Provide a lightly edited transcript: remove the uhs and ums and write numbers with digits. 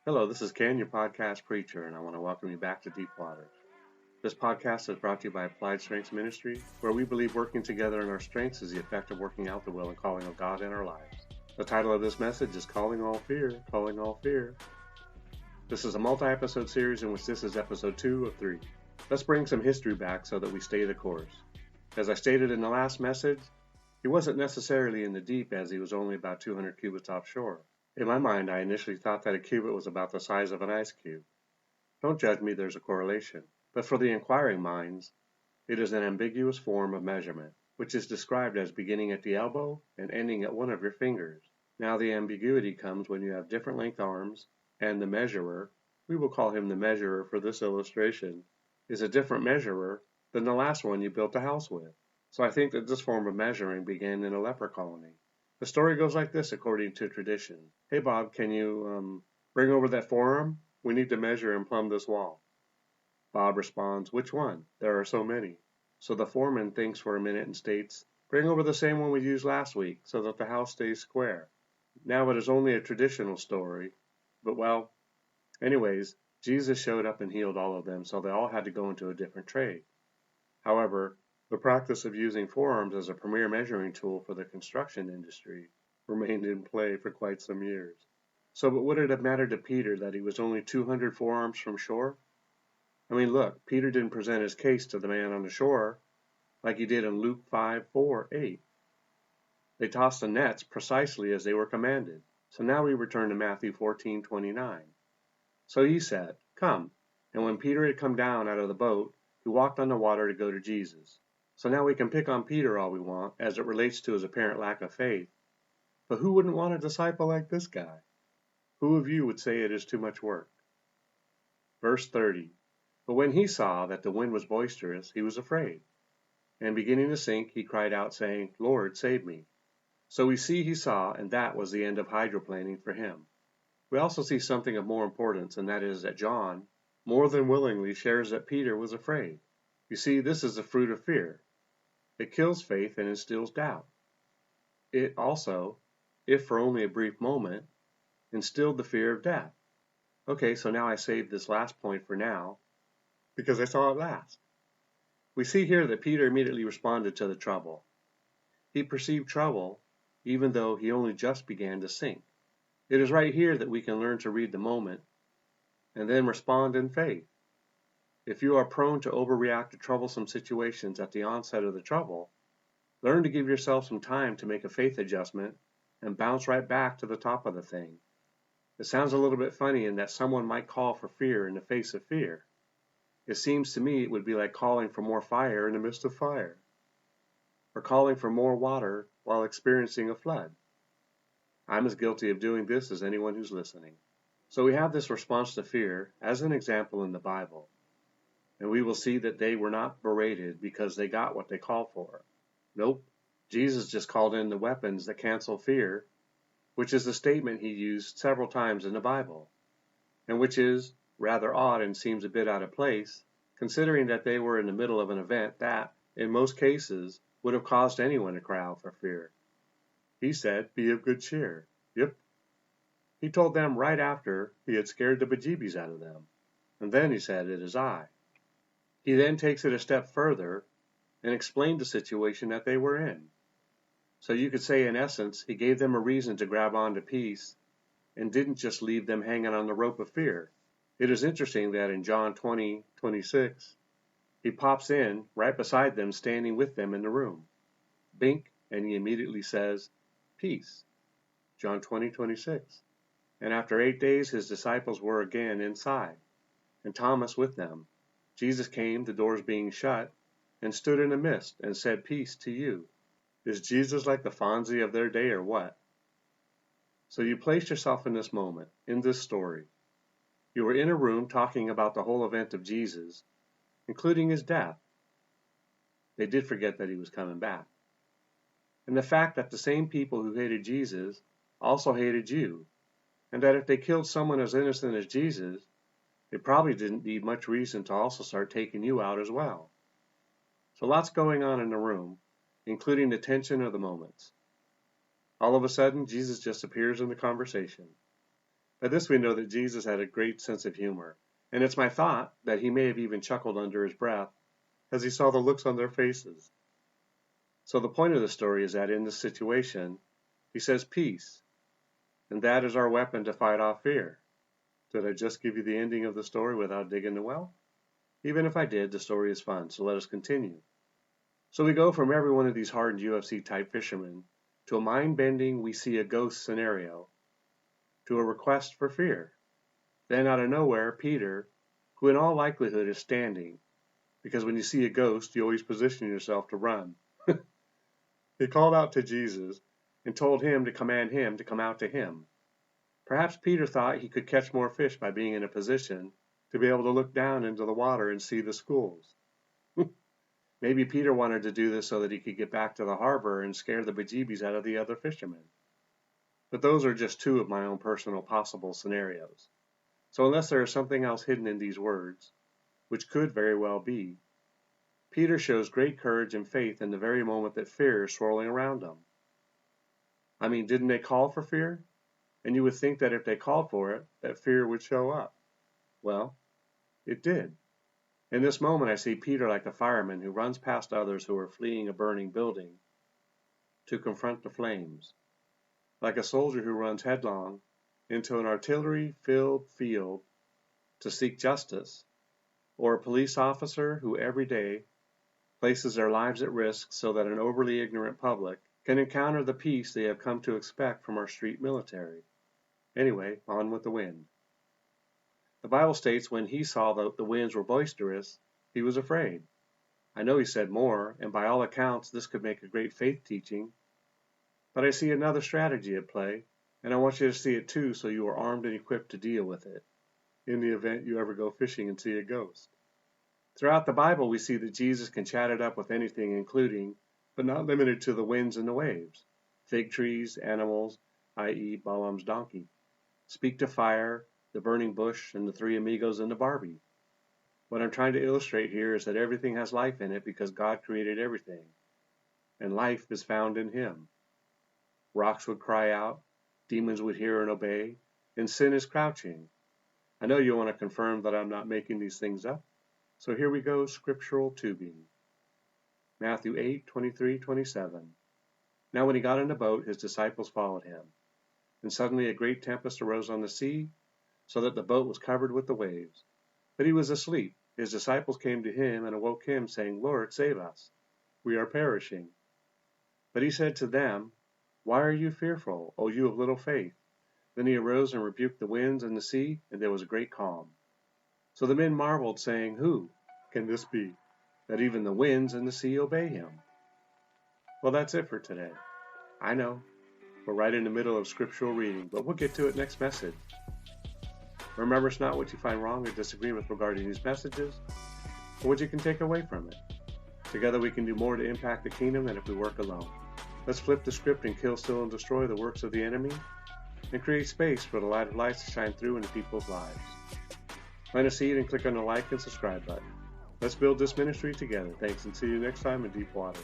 Hello, this is Ken, your podcast preacher, and I want to welcome you back to Deep Waters. This podcast is brought to you by Applied Strengths Ministry, where we believe working together in our strengths is the effect of working out the will and calling of God in our lives. The title of this message is Calling All Fear, Calling All Fear. This is a multi-episode series in which this is episode 2 of 3. Let's bring some history back so that we stay the course. As I stated in the last message, he wasn't necessarily in the deep as he was only about 200 cubits offshore. In my mind, I initially thought that a cubit was about the size of an ice cube. Don't judge me, there's a correlation. But for the inquiring minds, it is an ambiguous form of measurement, which is described as beginning at the elbow and ending at one of your fingers. Now the ambiguity comes when you have different length arms, and the measurer, we will call him the measurer for this illustration, is a different measurer than the last one you built a house with. So I think that this form of measuring began in a leper colony. The story goes like this according to tradition. Hey Bob, can you bring over that forearm? We need to measure and plumb this wall. Bob responds, which one? There are so many. So the foreman thinks for a minute and states, bring over the same one we used last week so that the house stays square. Now it is only a traditional story, but well, anyways, Jesus showed up and healed all of them, so they all had to go into a different trade. However, the practice of using forearms as a premier measuring tool for the construction industry remained in play for quite some years. So but would it have mattered to Peter that he was only 200 forearms from shore? I mean, look, Peter didn't present his case to the man on the shore like he did in Luke 5:4-8. They tossed the nets precisely as they were commanded. So now we return to Matthew 14:29. So he said, come. And when Peter had come down out of the boat, he walked on the water to go to Jesus. So now we can pick on Peter all we want as it relates to his apparent lack of faith. But who wouldn't want a disciple like this guy? Who of you would say it is too much work? Verse 30. But when he saw that the wind was boisterous, he was afraid. And beginning to sink, he cried out, saying, Lord, save me. So we see he saw, and that was the end of hydroplaning for him. We also see something of more importance, and that is that John, more than willingly, shares that Peter was afraid. You see, this is the fruit of fear. It kills faith and instills doubt. It also, if for only a brief moment, instilled the fear of death. Okay, so now I saved this last point for now, because I saw it last. We see here that Peter immediately responded to the trouble. He perceived trouble, even though he only just began to sink. It is right here that we can learn to read the moment, and then respond in faith. If you are prone to overreact to troublesome situations at the onset of the trouble, learn to give yourself some time to make a faith adjustment and bounce right back to the top of the thing. It sounds a little bit funny in that someone might call for fear in the face of fear. It seems to me it would be like calling for more fire in the midst of fire, or calling for more water while experiencing a flood. I'm as guilty of doing this as anyone who's listening. So we have this response to fear as an example in the Bible. And we will see that they were not berated because they got what they called for. Nope, Jesus just called in the weapons that cancel fear, which is a statement he used several times in the Bible, and which is rather odd and seems a bit out of place, considering that they were in the middle of an event that, in most cases, would have caused anyone to cry out for fear. He said, be of good cheer. Yep. He told them right after he had scared the bejeebies out of them. And then he said, it is I. He then takes it a step further and explained the situation that they were in. So you could say, in essence, he gave them a reason to grab on to peace and didn't just leave them hanging on the rope of fear. It is interesting that in John 20:26, he pops in right beside them, standing with them in the room. Bink, and he immediately says, peace. John 20:26. And after 8 days, his disciples were again inside, and Thomas with them. Jesus came, the doors being shut, and stood in the midst, and said, peace to you. Is Jesus like the Fonzie of their day or what? So you place yourself in this moment, in this story. You were in a room talking about the whole event of Jesus, including his death. They did forget that he was coming back. And the fact that the same people who hated Jesus also hated you, and that if they killed someone as innocent as Jesus, they probably didn't need much reason to also start taking you out as well. So lots going on in the room, including the tension of the moments. All of a sudden, Jesus just appears in the conversation. By this we know that Jesus had a great sense of humor, and it's my thought that he may have even chuckled under his breath as he saw the looks on their faces. So the point of the story is that in this situation, he says peace, and that is our weapon to fight off fear. Did I just give you the ending of the story without digging the well? Even if I did, the story is fun, so let us continue. So we go from every one of these hardened UFC-type fishermen to a mind-bending we see a ghost scenario, to a request for fear. Then out of nowhere, Peter, who in all likelihood is standing, because when you see a ghost, you always position yourself to run. He called out to Jesus and told him to command him to come out to him. Perhaps Peter thought he could catch more fish by being in a position to be able to look down into the water and see the schools. Maybe Peter wanted to do this so that he could get back to the harbor and scare the bejeebies out of the other fishermen. But those are just two of my own personal possible scenarios. So unless there is something else hidden in these words, which could very well be, Peter shows great courage and faith in the very moment that fear is swirling around him. I mean, didn't they call for fear? And you would think that if they called for it, that fear would show up. Well, it did. In this moment, I see Peter like a fireman who runs past others who are fleeing a burning building to confront the flames, like a soldier who runs headlong into an artillery-filled field to seek justice, or a police officer who every day places their lives at risk so that an overly ignorant public can encounter the peace they have come to expect from our street military. Anyway, on with the wind. The Bible states when he saw that the winds were boisterous, he was afraid. I know he said more, and by all accounts this could make a great faith teaching, but I see another strategy at play, and I want you to see it too so you are armed and equipped to deal with it, in the event you ever go fishing and see a ghost. Throughout the Bible we see that Jesus can chat it up with anything including, but not limited to, the winds and the waves, fig trees, animals, i.e. Balaam's donkey, speak to fire, the burning bush, and the three amigos and the Barbie. What I'm trying to illustrate here is that everything has life in it because God created everything, and life is found in Him. Rocks would cry out, demons would hear and obey, and sin is crouching. I know you want to confirm that I'm not making these things up, so here we go, scriptural tubing. Matthew 8:23-27. Now when he got in the boat, his disciples followed him. And suddenly a great tempest arose on the sea, so that the boat was covered with the waves. But he was asleep. His disciples came to him and awoke him, saying, Lord, save us. We are perishing. But he said to them, Why are you fearful, O you of little faith? Then he arose and rebuked the winds and the sea, and there was a great calm. So the men marveled, saying, Who can this be, that even the winds and the sea obey him? Well, that's it for today. I know, we're right in the middle of scriptural reading, but we'll get to it next message. Remember, it's not what you find wrong or disagree with regarding these messages, but what you can take away from it. Together we can do more to impact the kingdom than if we work alone. Let's flip the script and kill, steal, and destroy the works of the enemy, and create space for the light of light to shine through into people's lives. Plant a seed and click on the like and subscribe button. Let's build this ministry together. Thanks, and see you next time in Deep Water.